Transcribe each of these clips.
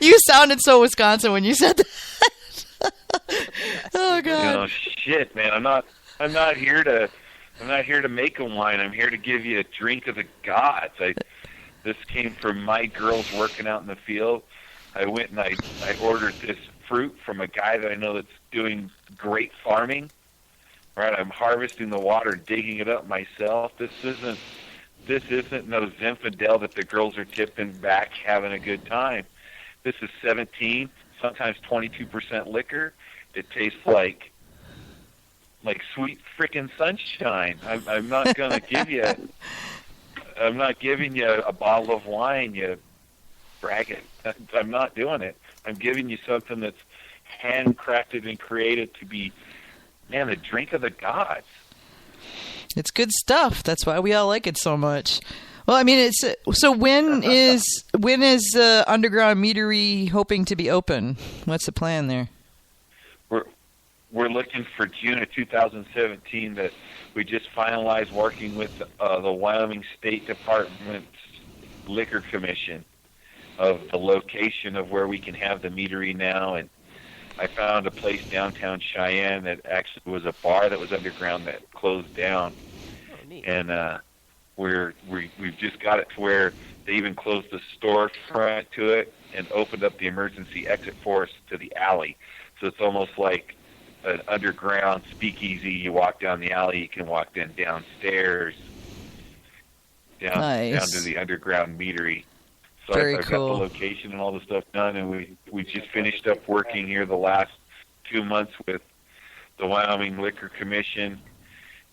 You sounded so Wisconsin when you said that. Oh God. Shit, man. I'm not here to make a wine. I'm here to give you a drink of the gods. This came from my girls working out in the field. I went and I ordered this fruit from a guy that I know that's doing great farming. Right, I'm harvesting the water, digging it up myself. This isn't no Zinfandel that the girls are tipping back, having a good time. This is 17, sometimes 22% liquor. It tastes like sweet frickin' sunshine. I'm not gonna give you. I'm not giving you a bottle of wine, you braggart. I'm not doing it. I'm giving you something that's handcrafted and created to be, man, a drink of the gods. It's good stuff. That's why we all like it so much. Well, I mean, it's so. When is Underground Meadery hoping to be open? What's the plan there? We're looking for June of 2017. That we just finalized working with the Wyoming State Department's Liquor Commission of the location of where we can have the meadery now. And I found a place downtown Cheyenne that actually was a bar that was underground that closed down. Oh, neat. And we've just got it to where they even closed the storefront to it and opened up the emergency exit for us to the alley. So it's almost like an underground speakeasy. You walk down the alley, you can walk downstairs, down to the underground meadery. So I've got the location and all the stuff done, and we just finished up working here the last 2 months with the Wyoming Liquor Commission,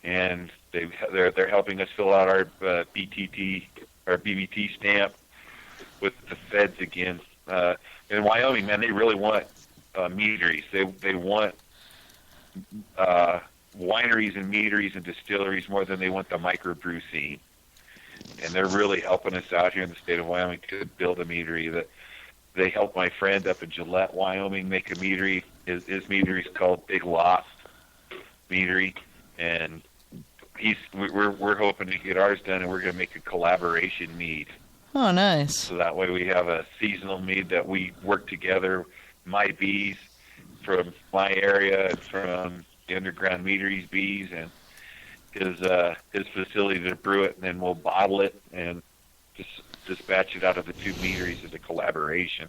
and they're helping us fill out our BTT, our BBT stamp with the feds again. In Wyoming, man, they really want meaderies. They want wineries and meaderies and distilleries more than they want the microbrew scene. And they're really helping us out here in the state of Wyoming to build a meadery. They helped my friend up in Gillette, Wyoming, make a meadery. His meadery is called Big Lost Meadery, and we're hoping to get ours done, and we're going to make a collaboration mead. Oh, nice. So that way we have a seasonal mead that we work together, my bees from my area and from the underground meadery's bees, and his facility to brew it, and then we'll bottle it and just dispatch it out of the two meaderies as a collaboration.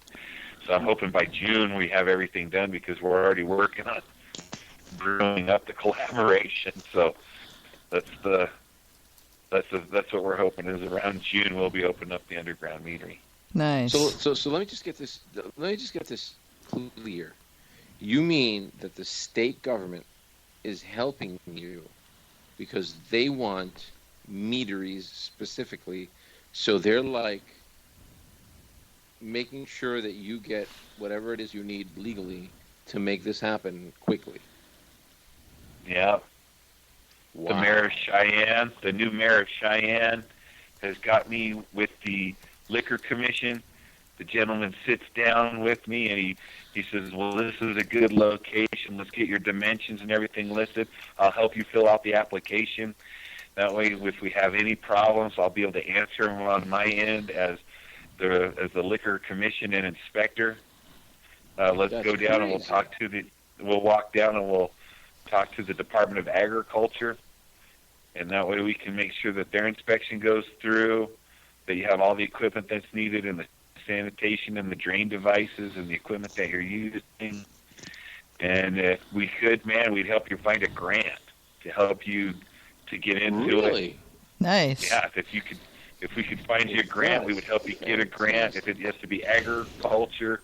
So I'm hoping by June we have everything done, because we're already working on brewing up the collaboration. So that's what we're hoping is around June we'll be opening up the underground meadery. Nice. So let me just get this. Let me just get this clear. You mean that the state government is helping you because they want meaderies specifically, so they're like making sure that you get whatever it is you need legally to make this happen quickly. Yeah. Wow. The mayor of Cheyenne, the new mayor of Cheyenne, has got me with the Liquor Commission. The gentleman sits down with me and he says, well, this is a good location. Let's get your dimensions and everything listed. I'll help you fill out the application. That way, if we have any problems, I'll be able to answer them on my end as the Liquor Commission and inspector. Let's go down and we'll walk down and we'll talk to the Department of Agriculture. And that way we can make sure that their inspection goes through, that you have all the equipment that's needed and the sanitation and the drain devices and the equipment that you're using. And if we could, man, we'd help you find a grant to help you to get into it. Nice. Yeah, if we could find you a grant, we would help you get a grant. If it has to be agriculture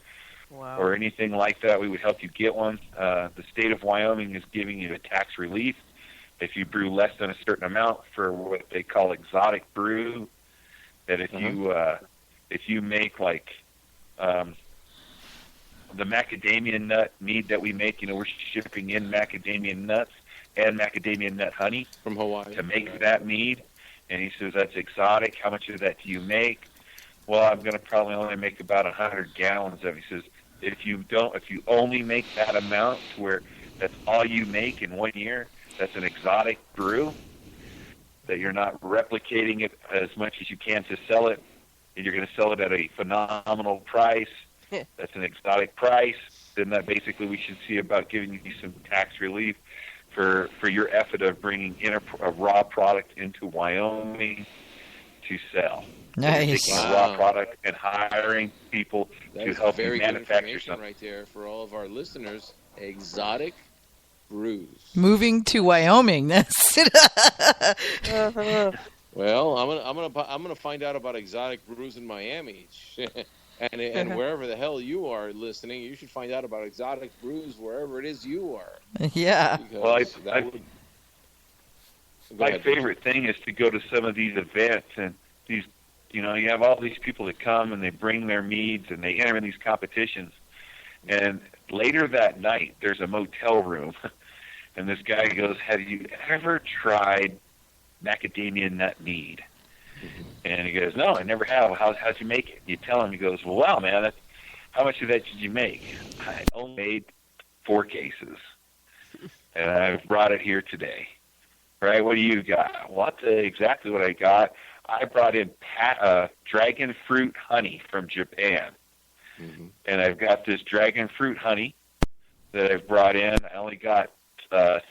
or anything like that, we would help you get one. The state of Wyoming is giving you a tax relief if you brew less than a certain amount for what they call exotic brew. That if you make like the macadamia nut mead that we make, we're shipping in macadamia nuts and macadamia nut honey from Hawaii to make that mead. And he says, that's exotic. How much of that do you make? Well, I'm going to probably only make about 100 gallons of it. He says, if you only make that amount to where that's all you make in 1 year, that's an exotic brew, that you're not replicating it as much as you can to sell it and you're going to sell it at a phenomenal price, that's an exotic price, then that basically we should see about giving you some tax relief for your effort of bringing in a raw product into Wyoming to sell. Nice. Taking a raw product and hiring people to help you manufacture something. Right there for all of our listeners. Exotic brews. Moving to Wyoming. That's it. Well, I'm gonna find out about exotic brews in Miami, and wherever the hell you are listening, you should find out about exotic brews wherever it is you are. Yeah. Well, my favorite thing is to go to some of these events, and these, you have all these people that come and they bring their meads and they enter in these competitions, and later that night there's a motel room, and this guy goes, "Have you ever tried macadamia nut mead?" And he goes, "No, I never have." How'd you make it? You tell him. He goes, "Well, wow, man, how much of that did you make?" "I only made 4 cases, and I brought it here today." "Right, what do you got?" "Well, that's exactly what I got. I brought in dragon fruit honey from Japan, and I've got this dragon fruit honey that I've brought in. I only got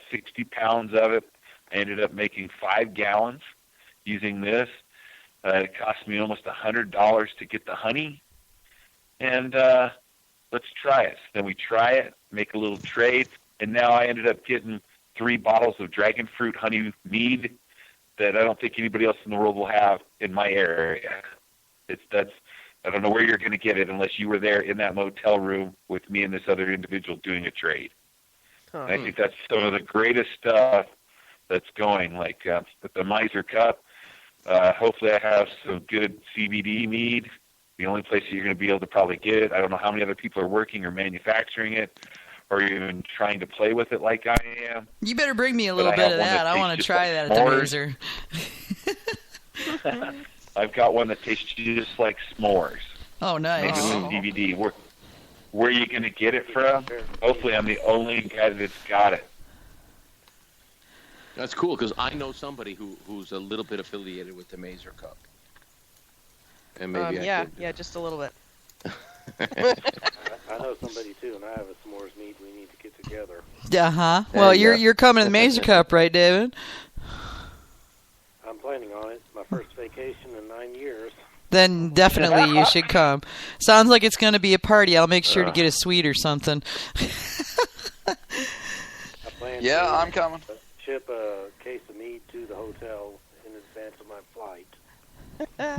60 pounds of it. I ended up making 5 gallons using this. It cost me almost $100 to get the honey, and let's try it." Then we try it, make a little trade, and now I ended up getting 3 bottles of dragon fruit honey mead that I don't think anybody else in the world will have in my area. I don't know where you're going to get it unless you were there in that motel room with me and this other individual doing a trade. And I think that's some of the greatest stuff that's going, like with the Miser Cup. Hopefully I have some good CBD mead. The only place that you're going to be able to probably get it. I don't know how many other people are working or manufacturing it or even trying to play with it like I am. You better bring me a little bit of that. I want to try that at the Mazer. I've got one that tastes just like s'mores. Oh, nice. Maybe a little DVD. Where are you going to get it from? Hopefully I'm the only guy that's got it. That's cool, because I know somebody who's a little bit affiliated with the Mazer Cup. And maybe yeah, just a little bit. I know somebody too, and I have a s'mores meet we need to get together. Uh-huh. Well, you're coming to the Mazer Cup, right, David? I'm planning on it. My first vacation in 9 years. Then definitely you should come. Sounds like it's going to be a party. I'll make sure to get a suite or something. I'm coming. Ship a case of mead to the hotel in advance of my flight.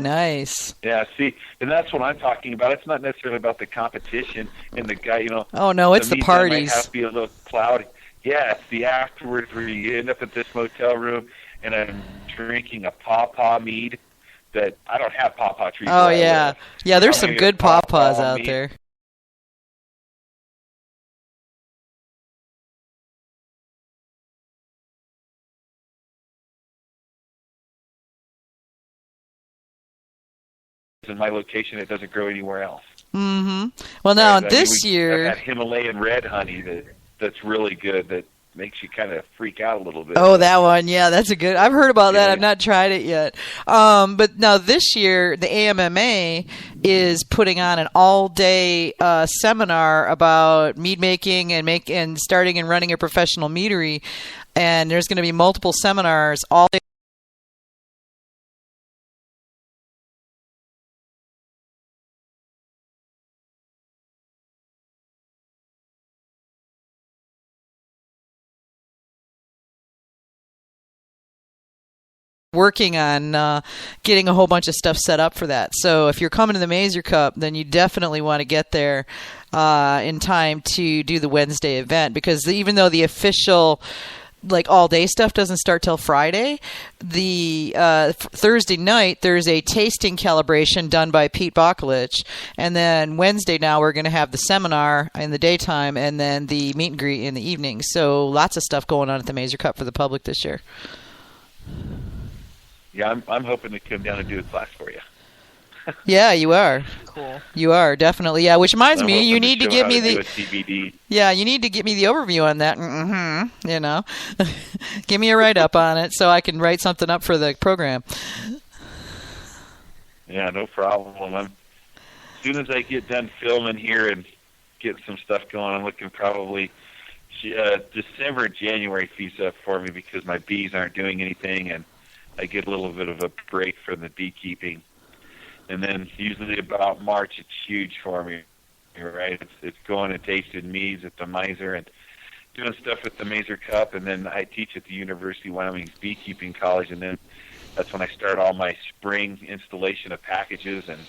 Nice. Yeah, see, and that's what I'm talking about. It's not necessarily about the competition and the guy, Oh, no, it's the parties. Might have to be a little cloudy. Yeah, it's the afterwards where you end up at this motel room and I'm drinking a pawpaw mead that I don't have pawpaw trees. Oh, yeah. Yeah, there's some good pawpaws out mead. there. In my location, it doesn't grow anywhere else. Mm-hmm. Well, now Right? this year, that Himalayan red honey that's really good. That makes you kind of freak out a little bit. Oh, that one. Yeah, that's a good. I've heard about that. I've not tried it yet. But now this year, the AMMA is putting on an all-day seminar about mead making and starting and running a professional meadery. And there's going to be multiple seminars all day. Working on getting a whole bunch of stuff set up for that. So if you're coming to the Mazer Cup, then you definitely want to get there in time to do the Wednesday event, because even though the official all day stuff doesn't start till Friday, the Thursday night there's a tasting calibration done by Pete Bokulich, and then Wednesday now we're going to have the seminar in the daytime and then the meet and greet in the evening. So lots of stuff going on at the Mazer Cup for the public this year. Yeah, I'm hoping to come down and do a class for you. Yeah, you are. Cool. You are, definitely. Yeah, which reminds me, you need to give me the CBD. Yeah, you need to give me the overview on that. Mm-hmm. Give me a write up on it so I can write something up for the program. Yeah, no problem. As soon as I get done filming here and get some stuff going, I'm looking probably December, January feeds up for me because my bees aren't doing anything, and I get a little bit of a break from the beekeeping. And then usually about March, it's huge for me, right? It's going and tasting meads at the Miser and doing stuff at the Mazer Cup, and then I teach at the University of Wyoming's Beekeeping College, and then that's when I start all my spring installation of packages and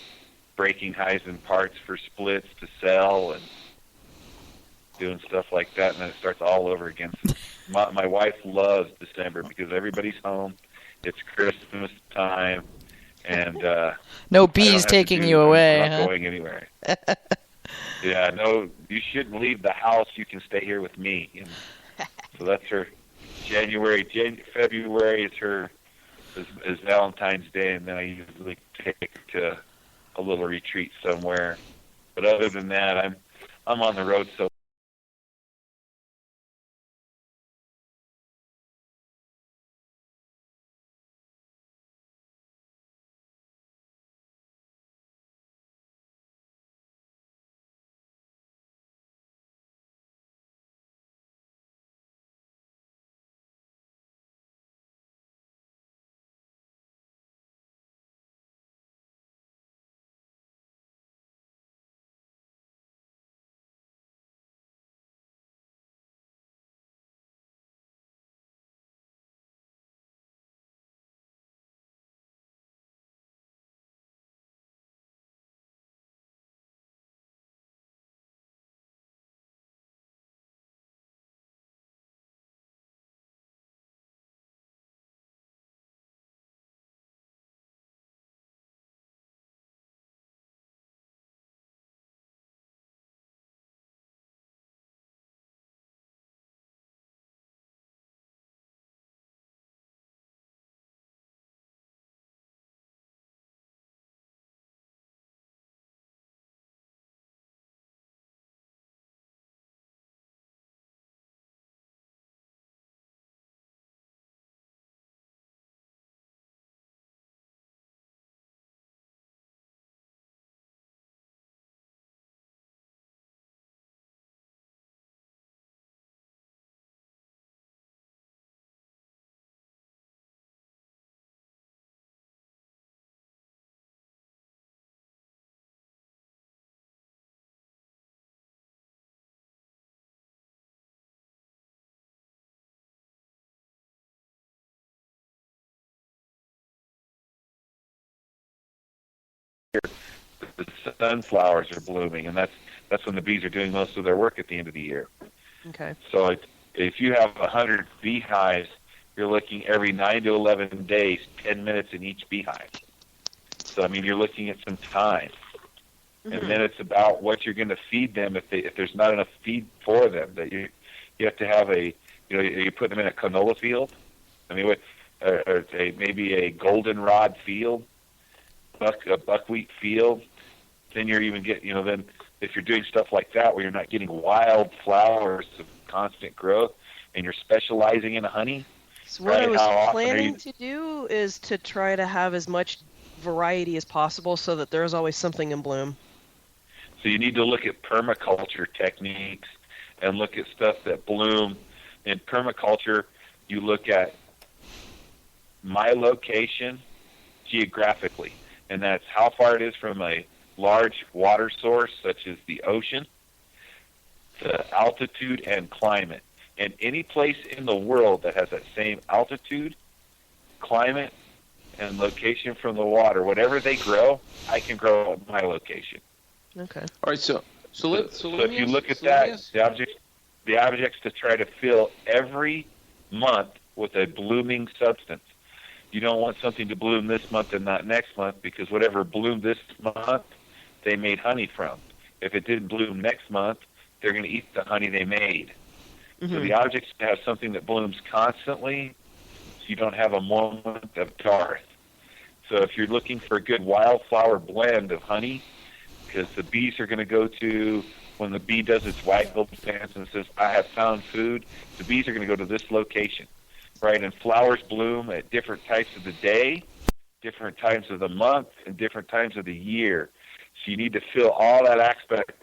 breaking hives and parts for splits to sell and doing stuff like that, and then it starts all over again. My wife loves December because everybody's home. It's Christmas time, and no bees taking you away. I'm not going anywhere. Yeah, no, you shouldn't leave the house. You can stay here with me. And so that's her. February is Valentine's Day, and then I usually take her to a little retreat somewhere. But other than that, I'm on the road so. The sunflowers are blooming, and that's when the bees are doing most of their work at the end of the year. Okay. So if you have 100 beehives, you're looking every 9 to 11 days, 10 minutes in each beehive. So I mean, you're looking at some time, and then it's about what you're going to feed them. If there's not enough feed for them, that you have to have you put them in a canola field. I mean, maybe a goldenrod field, a buckwheat field. Then you're even then if you're doing stuff like that where you're not getting wild flowers of constant growth and you're specializing in honey. So what I was planning to do is to try to have as much variety as possible so that there's always something in bloom. So you need to look at permaculture techniques and look at stuff that bloom. In permaculture, you look at my location geographically, and that's how far it is from a large water source such as the ocean, the altitude and climate. And any place in the world that has that same altitude, climate, and location from the water, whatever they grow, I can grow at my location. Okay. All right. So if you look at that, the object's to try to fill every month with a blooming substance. You don't want something to bloom this month and not next month, because whatever bloomed this month, they made honey from. If it didn't bloom next month, they're going to eat the honey they made. So the object's to have something that blooms constantly, so you don't have a moment of dearth. So if you're looking for a good wildflower blend of honey, because the bees are going to go to, when the bee does its waggle dance and says, I have found food, the bees are going to go to this location, right? And flowers bloom at different types of the day, different times of the month and different times of the year. So you need to fill all that aspect